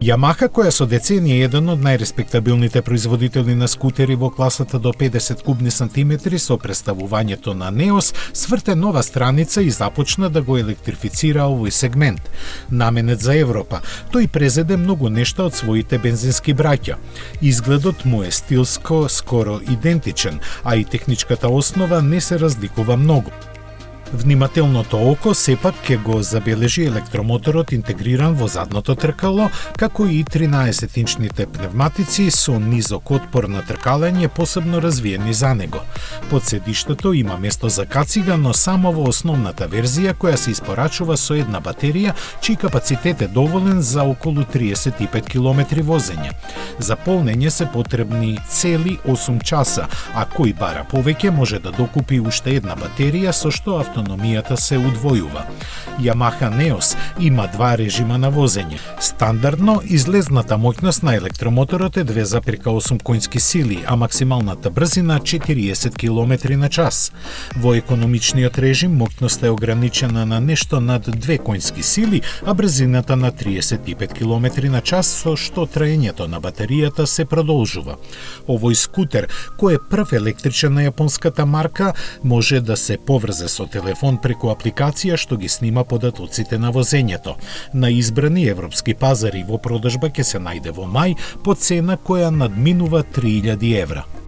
Yamaha, која со деценија е еден од најреспектабилните производители на скутери во класата до 50 кубни сантиметри со представувањето на Neos, сврте нова страница и започна да го електрифицира овој сегмент. Наменет за Европа, тој презеде многу нешта од своите бензински браќа. Изгледот му е стилско скоро идентичен, а и техничката основа не се разликува многу. Внимателното око сепак ќе го забележи електромоторот интегриран во задното тркало, како и 13-инчните пневматици со низок отпор на тркалење посебно развиени за него. Под седиштето има место за кацига, но само во основната верзија која се испорачува со една батерија, чиј капацитет е доволен за околу 35 км возење. За полнење се потребни цели 8 часа, а кој бара повеќе може да докупи уште една батерија со што автономијата се удвојува. Yamaha Neos има два режима на возење. Стандардно, излезната моќност на електромоторот е 2,8 конски сили, а максималната брзина 40 км на час. Во економичниот режим моќноста е ограничена на нешто над 2 конски сили, а брзината на 35 км на час, со што траењето на батеријата се продолжува. Овој скутер, кој е прв електричен на јапонската марка, може да се поврзе со телефон преку апликација што ги снима податоците на возењето. На избрани европски пазари во продажба ќе се најде во мај по цена која надминува 3000 евра.